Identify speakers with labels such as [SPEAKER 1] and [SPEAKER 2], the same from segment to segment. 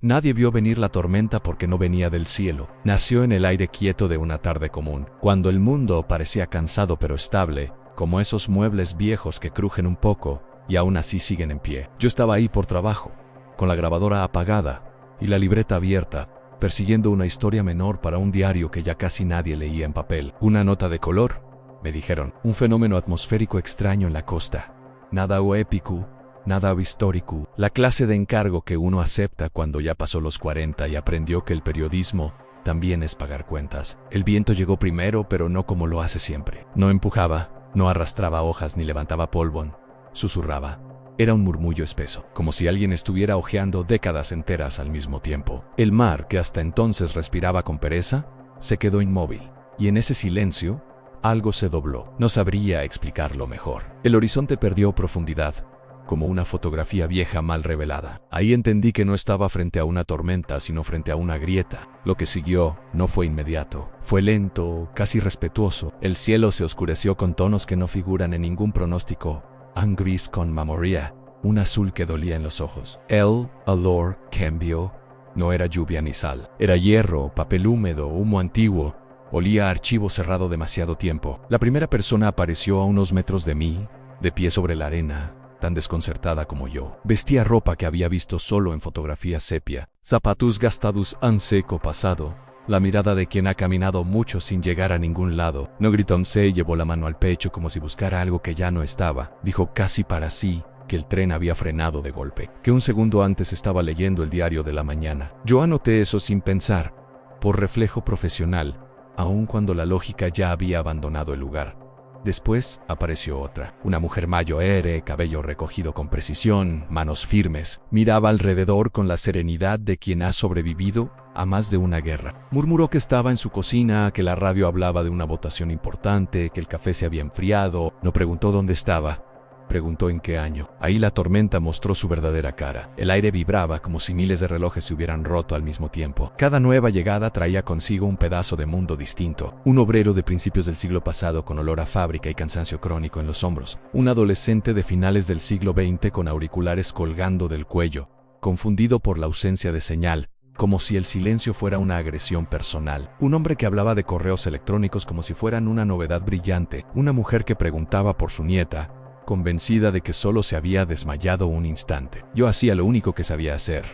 [SPEAKER 1] Nadie vio venir la tormenta porque no venía del cielo. Nació en el aire quieto de una tarde común, cuando el mundo parecía cansado pero estable, como esos muebles viejos que crujen un poco y aún así siguen en pie. Yo estaba ahí por trabajo, con la grabadora apagada y la libreta abierta, persiguiendo una historia menor para un diario que ya casi nadie leía en papel. Una nota de color, me dijeron, un fenómeno atmosférico extraño en la costa. Nada o épico, nada o histórico. La clase de encargo que uno acepta cuando ya pasó los 40 y aprendió que el periodismo también es pagar cuentas. El viento llegó primero, pero no como lo hace siempre. No empujaba, no arrastraba hojas ni levantaba polvo. Susurraba. Era un murmullo espeso, como si alguien estuviera hojeando décadas enteras al mismo tiempo. El mar, que hasta entonces respiraba con pereza, se quedó inmóvil. Y en ese silencio, algo se dobló. No sabría explicarlo mejor. El horizonte perdió profundidad, como una fotografía vieja mal revelada. Ahí entendí que no estaba frente a una tormenta, sino frente a una grieta. Lo que siguió no fue inmediato. Fue lento, casi respetuoso. El cielo se oscureció con tonos que no figuran en ningún pronóstico. Un gris con memoria, un azul que dolía en los ojos. El olor cambió. No era lluvia ni sal. Era hierro, papel húmedo, humo antiguo. Olía a archivo cerrado demasiado tiempo. La primera persona apareció a unos metros de mí, de pie sobre la arena, tan desconcertada como yo. Vestía ropa que había visto solo en fotografías sepia, zapatos gastados en seco pasado, la mirada de quien ha caminado mucho sin llegar a ningún lado. No gritó y llevó la mano al pecho como si buscara algo que ya no estaba. Dijo casi para sí que el tren había frenado de golpe, que un segundo antes estaba leyendo el diario de la mañana. Yo anoté eso sin pensar, por reflejo profesional, aun cuando la lógica ya había abandonado el lugar. Después apareció otra, una mujer mayor, cabello recogido con precisión, manos firmes, miraba alrededor con la serenidad de quien ha sobrevivido a más de una guerra. Murmuró que estaba en su cocina, que la radio hablaba de una votación importante, que el café se había enfriado. No preguntó dónde estaba, preguntó en qué año. Ahí la tormenta mostró su verdadera cara. El aire vibraba como si miles de relojes se hubieran roto al mismo tiempo. Cada nueva llegada traía consigo un pedazo de mundo distinto. Un obrero de principios del siglo pasado con olor a fábrica y cansancio crónico en los hombros. Un adolescente de finales del siglo XX con auriculares colgando del cuello, confundido por la ausencia de señal, como si el silencio fuera una agresión personal. Un hombre que hablaba de correos electrónicos como si fueran una novedad brillante. Una mujer que preguntaba por su nieta, convencida de que solo se había desmayado un instante. Yo hacía lo único que sabía hacer.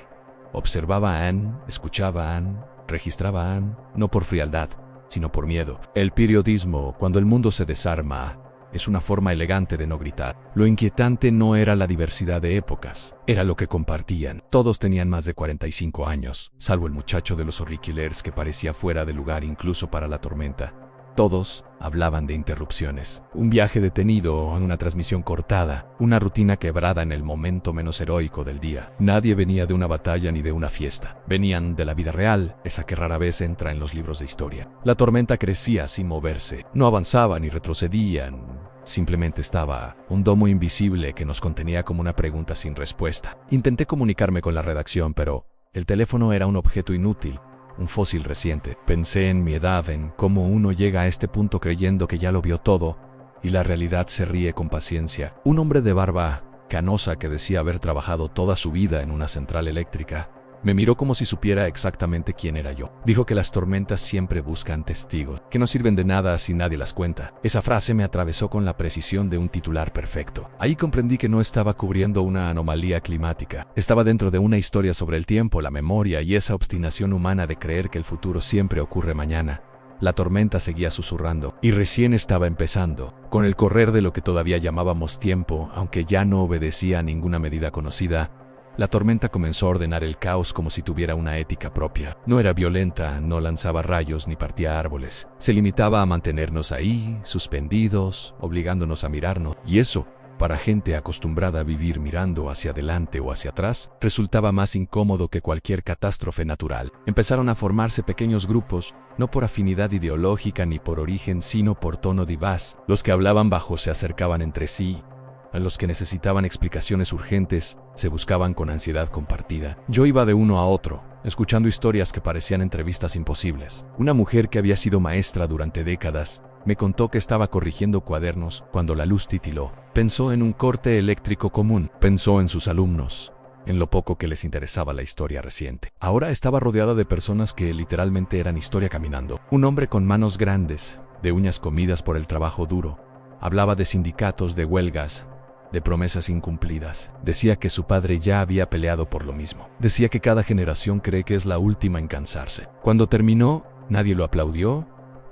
[SPEAKER 1] Observaba a Anne, escuchaba a Anne, registraba a Anne, no por frialdad, sino por miedo. El periodismo, cuando el mundo se desarma, es una forma elegante de no gritar. Lo inquietante no era la diversidad de épocas, era lo que compartían. Todos tenían más de 45 años, salvo el muchacho de los auriculares que parecía fuera de lugar incluso para la tormenta. Todos hablaban de interrupciones, un viaje detenido, una transmisión cortada, una rutina quebrada en el momento menos heroico del día. Nadie venía de una batalla ni de una fiesta. Venían de la vida real, esa que rara vez entra en los libros de historia. La tormenta crecía sin moverse. No avanzaba ni retrocedían. Simplemente estaba, un domo invisible que nos contenía como una pregunta sin respuesta. Intenté comunicarme con la redacción, pero el teléfono era un objeto inútil. Un fósil reciente. Pensé en mi edad, en cómo uno llega a este punto creyendo que ya lo vio todo, y la realidad se ríe con paciencia. Un hombre de barba canosa que decía haber trabajado toda su vida en una central eléctrica, me miró como si supiera exactamente quién era yo. Dijo que las tormentas siempre buscan testigos, que no sirven de nada si nadie las cuenta. Esa frase me atravesó con la precisión de un titular perfecto. Ahí comprendí que no estaba cubriendo una anomalía climática. Estaba dentro de una historia sobre el tiempo, la memoria y esa obstinación humana de creer que el futuro siempre ocurre mañana. La tormenta seguía susurrando, y recién estaba empezando, con el correr de lo que todavía llamábamos tiempo, aunque ya no obedecía a ninguna medida conocida. La tormenta comenzó a ordenar el caos como si tuviera una ética propia. No era violenta, no lanzaba rayos ni partía árboles. Se limitaba a mantenernos ahí, suspendidos, obligándonos a mirarnos. Y eso, para gente acostumbrada a vivir mirando hacia adelante o hacia atrás, resultaba más incómodo que cualquier catástrofe natural. Empezaron a formarse pequeños grupos, no por afinidad ideológica ni por origen, sino por tono vivaz. Los que hablaban bajo se acercaban entre sí. A los que necesitaban explicaciones urgentes, se buscaban con ansiedad compartida. Yo iba de uno a otro, escuchando historias que parecían entrevistas imposibles. Una mujer que había sido maestra durante décadas, me contó que estaba corrigiendo cuadernos cuando la luz titiló. Pensó en un corte eléctrico común, pensó en sus alumnos, en lo poco que les interesaba la historia reciente. Ahora estaba rodeada de personas que literalmente eran historia caminando. Un hombre con manos grandes, de uñas comidas por el trabajo duro, hablaba de sindicatos, de huelgas, de promesas incumplidas. Decía que su padre ya había peleado por lo mismo. Decía que cada generación cree que es la última en cansarse. Cuando terminó, nadie lo aplaudió.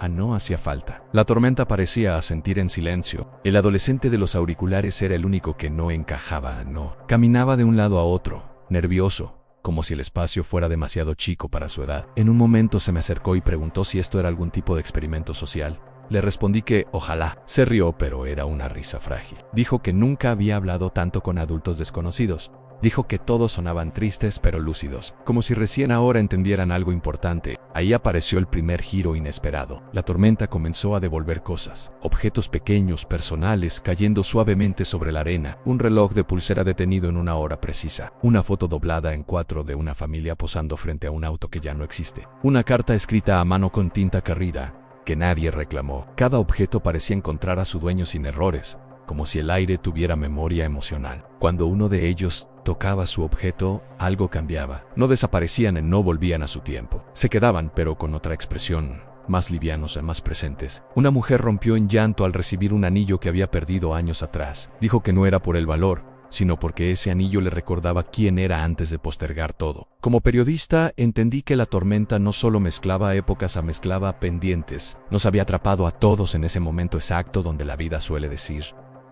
[SPEAKER 1] No hacía falta. La tormenta parecía asentir en silencio. El adolescente de los auriculares era el único que no encajaba. Caminaba de un lado a otro, nervioso, como si el espacio fuera demasiado chico para su edad. En un momento se me acercó y preguntó si esto era algún tipo de experimento social. Le respondí que ojalá. Se rió, pero era una risa frágil. Dijo que nunca había hablado tanto con adultos desconocidos. Dijo que todos sonaban tristes pero lúcidos, como si recién ahora entendieran algo importante. Ahí apareció el primer giro inesperado. La tormenta comenzó a devolver cosas, objetos pequeños, personales, cayendo suavemente sobre la arena, un reloj de pulsera detenido en una hora precisa, una foto doblada en 4 de una familia posando frente a un auto que ya no existe, una carta escrita a mano con tinta carrida, que nadie reclamó. Cada objeto parecía encontrar a su dueño sin errores, como si el aire tuviera memoria emocional. Cuando uno de ellos tocaba su objeto, algo cambiaba. No desaparecían y no volvían a su tiempo. Se quedaban, pero con otra expresión, más livianos y más presentes. Una mujer rompió en llanto al recibir un anillo que había perdido años atrás. Dijo que no era por el valor, sino porque ese anillo le recordaba quién era antes de postergar todo. Como periodista, entendí que la tormenta no solo mezclaba épocas, mezclaba pendientes. Nos había atrapado a todos en ese momento exacto donde la vida suele decir: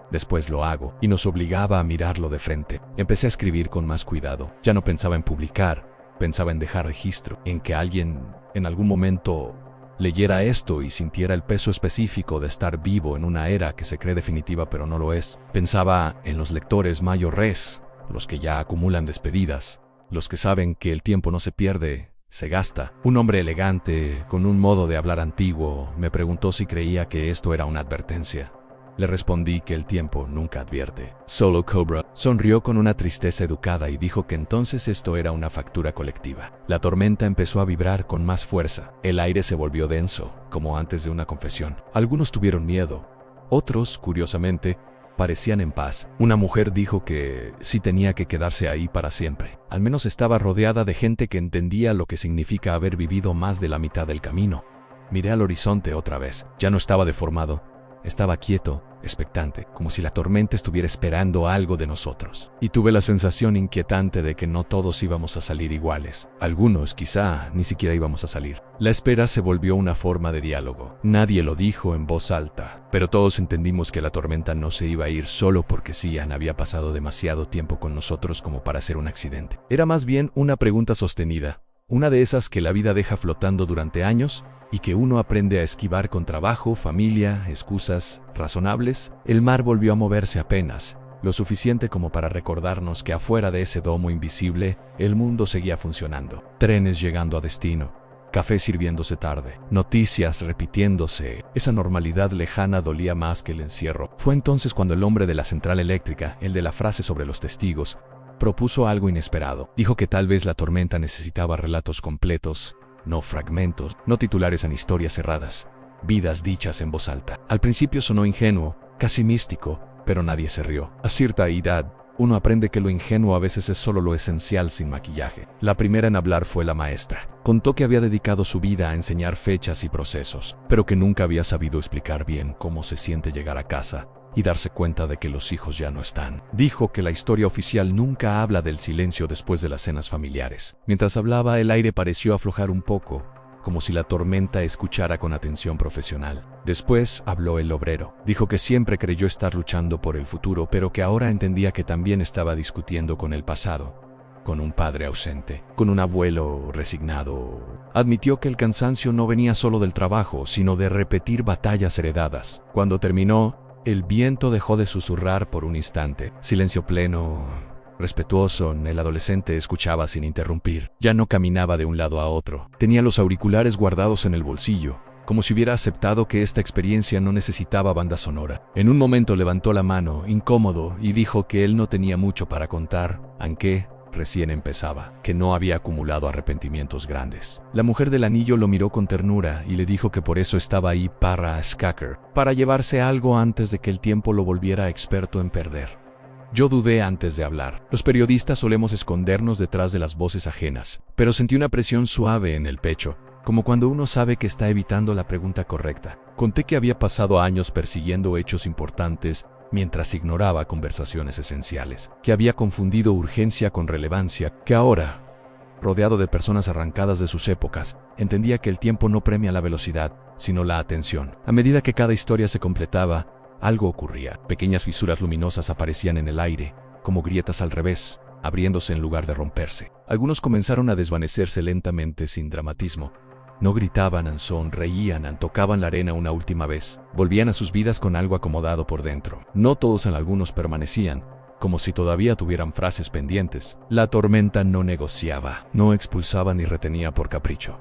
[SPEAKER 1] después lo hago, y nos obligaba a mirarlo de frente. Empecé a escribir con más cuidado. Ya no pensaba en publicar, pensaba en dejar registro, en que alguien, en algún momento, leyera esto y sintiera el peso específico de estar vivo en una era que se cree definitiva pero no lo es. Pensaba en los lectores mayores, los que ya acumulan despedidas, los que saben que el tiempo no se pierde, se gasta. Un hombre elegante, con un modo de hablar antiguo, me preguntó si creía que esto era una advertencia. Le respondí que el tiempo nunca advierte, solo cobra. Sonrió con una tristeza educada y dijo que entonces esto era una factura colectiva. La tormenta empezó a vibrar con más fuerza. El aire se volvió denso, como antes de una confesión. Algunos tuvieron miedo. Otros, curiosamente, parecían en paz. Una mujer dijo que sí tenía que quedarse ahí para siempre. Al menos estaba rodeada de gente que entendía lo que significa haber vivido más de la mitad del camino. Miré al horizonte otra vez. Ya no estaba deformado. Estaba quieto, expectante, como si la tormenta estuviera esperando algo de nosotros. Y tuve la sensación inquietante de que no todos íbamos a salir iguales. Algunos, quizá, ni siquiera íbamos a salir. La espera se volvió una forma de diálogo. Nadie lo dijo en voz alta, pero todos entendimos que la tormenta no se iba a ir solo porque Cian había pasado demasiado tiempo con nosotros como para ser un accidente. Era más bien una pregunta sostenida, una de esas que la vida deja flotando durante años y que uno aprende a esquivar con trabajo, familia, excusas razonables. El mar volvió a moverse apenas, lo suficiente como para recordarnos que afuera de ese domo invisible, el mundo seguía funcionando. Trenes llegando a destino, café sirviéndose tarde, noticias repitiéndose. Esa normalidad lejana dolía más que el encierro. Fue entonces cuando el hombre de la central eléctrica, el de la frase sobre los testigos, propuso algo inesperado. Dijo que tal vez la tormenta necesitaba relatos completos, no fragmentos, no titulares en historias cerradas, vidas dichas en voz alta. Al principio sonó ingenuo, casi místico, pero nadie se rió. A cierta edad, uno aprende que lo ingenuo a veces es solo lo esencial sin maquillaje. La primera en hablar fue la maestra. Contó que había dedicado su vida a enseñar fechas y procesos, pero que nunca había sabido explicar bien cómo se siente llegar a casa y darse cuenta de que los hijos ya no están. Dijo que la historia oficial nunca habla del silencio después de las cenas familiares. Mientras hablaba, el aire pareció aflojar un poco, como si la tormenta escuchara con atención profesional. Después habló el obrero. Dijo que siempre creyó estar luchando por el futuro, pero que ahora entendía que también estaba discutiendo con el pasado, con un padre ausente, con un abuelo resignado. Admitió que el cansancio no venía solo del trabajo, sino de repetir batallas heredadas. Cuando terminó, el viento dejó de susurrar por un instante. Silencio pleno, respetuoso. El adolescente escuchaba sin interrumpir. Ya no caminaba de un lado a otro. Tenía los auriculares guardados en el bolsillo, como si hubiera aceptado que esta experiencia no necesitaba banda sonora. En un momento levantó la mano, incómodo, y dijo que él no tenía mucho para contar, aunque recién empezaba, que no había acumulado arrepentimientos grandes. La mujer del anillo lo miró con ternura y le dijo que por eso estaba ahí para Skaker, para llevarse algo antes de que el tiempo lo volviera experto en perder. Yo dudé antes de hablar. Los periodistas solemos escondernos detrás de las voces ajenas, pero sentí una presión suave en el pecho, como cuando uno sabe que está evitando la pregunta correcta. Conté que había pasado años persiguiendo hechos importantes mientras ignoraba conversaciones esenciales, que había confundido urgencia con relevancia, que ahora, rodeado de personas arrancadas de sus épocas, entendía que el tiempo no premia la velocidad, sino la atención. A medida que cada historia se completaba, algo ocurría. Pequeñas fisuras luminosas aparecían en el aire, como grietas al revés, abriéndose en lugar de romperse. Algunos comenzaron a desvanecerse lentamente, sin dramatismo. No gritaban, sonreían, tocaban la arena una última vez. Volvían a sus vidas con algo acomodado por dentro. No todos, algunos permanecían, como si todavía tuvieran frases pendientes. La tormenta no negociaba, no expulsaba ni retenía por capricho.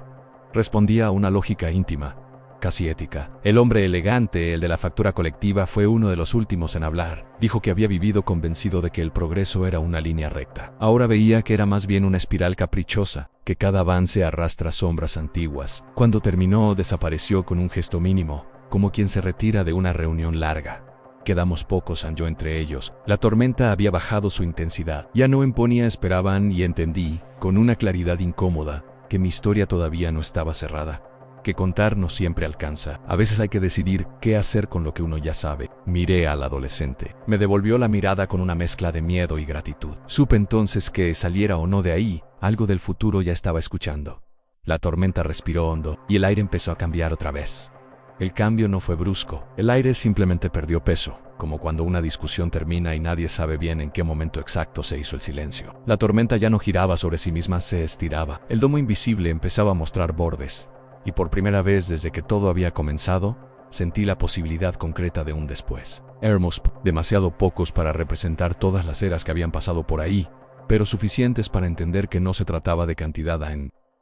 [SPEAKER 1] Respondía a una lógica íntima, casi ética. El hombre elegante, el de la factura colectiva, fue uno de los últimos en hablar. Dijo que había vivido convencido de que el progreso era una línea recta. Ahora veía que era más bien una espiral caprichosa, que cada avance arrastra sombras antiguas. Cuando terminó, desapareció con un gesto mínimo, como quien se retira de una reunión larga. Quedamos pocos, yo entre ellos. La tormenta había bajado su intensidad. Ya no imponía, esperaban, y entendí, con una claridad incómoda, que mi historia todavía no estaba cerrada. Que contar no siempre alcanza. A veces hay que decidir qué hacer con lo que uno ya sabe. Miré al adolescente. Me devolvió la mirada con una mezcla de miedo y gratitud. Supe entonces que, saliera o no de ahí, algo del futuro ya estaba escuchando. La tormenta respiró hondo, y el aire empezó a cambiar otra vez. El cambio no fue brusco. El aire simplemente perdió peso, como cuando una discusión termina y nadie sabe bien en qué momento exacto se hizo el silencio. La tormenta ya no giraba sobre sí misma, se estiraba. El domo invisible empezaba a mostrar bordes. Y por primera vez desde que todo había comenzado, sentí la posibilidad concreta de un después. Éramos demasiado pocos para representar todas las eras que habían pasado por ahí, pero suficientes para entender que no se trataba de cantidad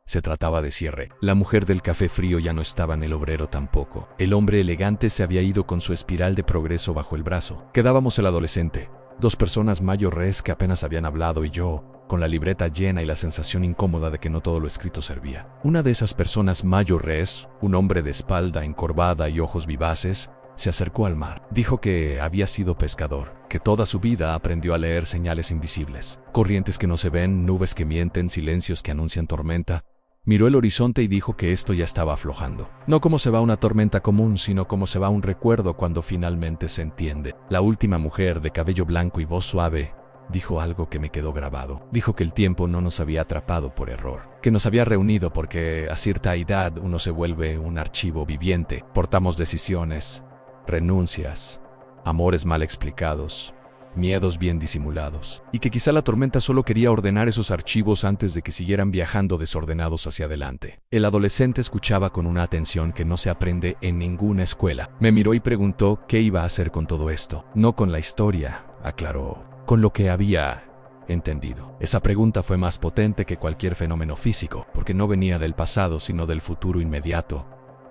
[SPEAKER 1] se trataba de cierre. La mujer del café frío ya no estaba, en el obrero tampoco. El hombre elegante se había ido con su espiral de progreso bajo el brazo. Quedábamos el adolescente, dos personas mayores que apenas habían hablado, y yo, con la libreta llena y la sensación incómoda de que no todo lo escrito servía. Una de esas personas mayores, un hombre de espalda encorvada y ojos vivaces, se acercó al mar. Dijo que había sido pescador, que toda su vida aprendió a leer señales invisibles, corrientes que no se ven, nubes que mienten, silencios que anuncian tormenta. Miró el horizonte y dijo que esto ya estaba aflojando. No como se va una tormenta común, sino como se va un recuerdo cuando finalmente se entiende. La última mujer, de cabello blanco y voz suave, dijo algo que me quedó grabado. Dijo que el tiempo no nos había atrapado por error, que nos había reunido porque a cierta edad uno se vuelve un archivo viviente. Portamos decisiones, renuncias, amores mal explicados, miedos bien disimulados, y que quizá la tormenta solo quería ordenar esos archivos antes de que siguieran viajando desordenados hacia adelante. El adolescente escuchaba con una atención que no se aprende en ninguna escuela. Me miró y preguntó qué iba a hacer con todo esto. No con la historia, aclaró, con lo que había entendido. Esa pregunta fue más potente que cualquier fenómeno físico, porque no venía del pasado sino del futuro inmediato.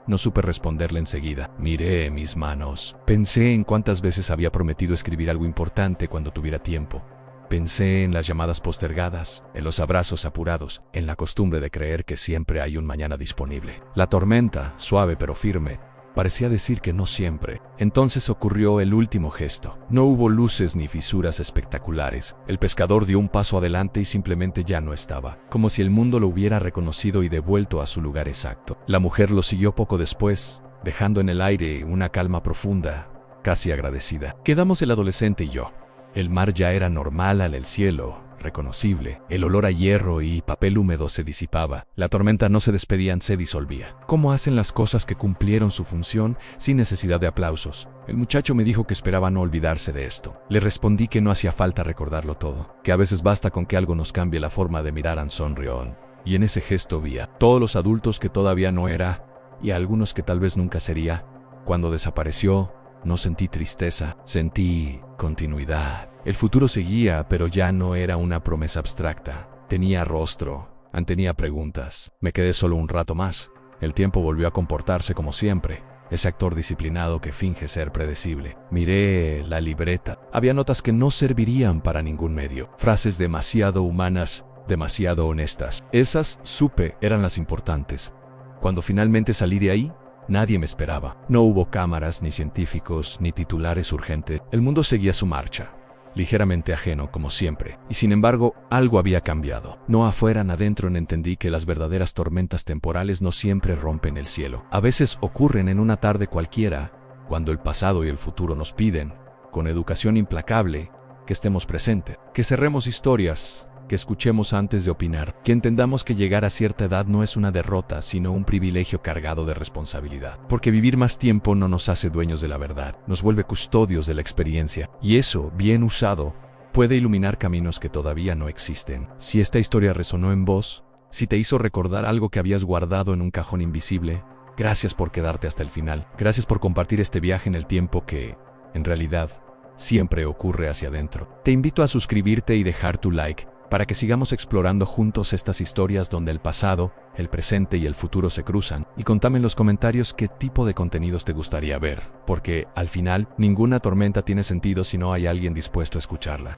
[SPEAKER 1] No supe responderle enseguida. Miré mis manos. Pensé en cuántas veces había prometido escribir algo importante cuando tuviera tiempo. Pensé en las llamadas postergadas, en los abrazos apurados, en la costumbre de creer que siempre hay un mañana disponible. La tormenta, suave pero firme, parecía decir que no siempre. Entonces ocurrió el último gesto. No hubo luces ni fisuras espectaculares. El pescador dio un paso adelante y simplemente ya no estaba, como si el mundo lo hubiera reconocido y devuelto a su lugar exacto. La mujer lo siguió poco después, dejando en el aire una calma profunda, casi agradecida. Quedamos el adolescente y yo. El mar ya era normal, el cielo reconocible. El olor a hierro y papel húmedo se disipaba. La tormenta no se despedía, se disolvía. ¿Cómo hacen las cosas que cumplieron su función sin necesidad de aplausos? El muchacho me dijo que esperaba no olvidarse de esto. Le respondí que no hacía falta recordarlo todo, que a veces basta con que algo nos cambie la forma de mirar. Sonrió. Y en ese gesto vi a todos los adultos que todavía no era, y a algunos que tal vez nunca sería. Cuando desapareció, no sentí tristeza, sentí continuidad. El futuro seguía, pero ya no era una promesa abstracta. Tenía rostro, tenía preguntas. Me quedé solo un rato más. El tiempo volvió a comportarse como siempre, ese actor disciplinado que finge ser predecible. Miré la libreta. Había notas que no servirían para ningún medio. Frases demasiado humanas, demasiado honestas. Esas, supe, eran las importantes. Cuando finalmente salí de ahí, nadie me esperaba. No hubo cámaras, ni científicos, ni titulares urgentes. El mundo seguía su marcha. ligeramente ajeno como siempre. Y sin embargo, algo había cambiado. No afuera ni adentro entendí que las verdaderas tormentas temporales no siempre rompen el cielo. A veces ocurren en una tarde cualquiera, cuando el pasado y el futuro nos piden, con educación implacable, que estemos presentes, que cerremos historias, que escuchemos antes de opinar, que entendamos que llegar a cierta edad no es una derrota, sino un privilegio cargado de responsabilidad. Porque vivir más tiempo no nos hace dueños de la verdad, nos vuelve custodios de la experiencia, y eso, bien usado, puede iluminar caminos que todavía no existen. Si esta historia resonó en vos, si te hizo recordar algo que habías guardado en un cajón invisible, gracias por quedarte hasta el final. Gracias por compartir este viaje en el tiempo que, en realidad, siempre ocurre hacia adentro. Te invito a suscribirte y dejar tu like, para que sigamos explorando juntos estas historias donde el pasado, el presente y el futuro se cruzan. Y contame en los comentarios qué tipo de contenidos te gustaría ver, porque, al final, ninguna tormenta tiene sentido si no hay alguien dispuesto a escucharla.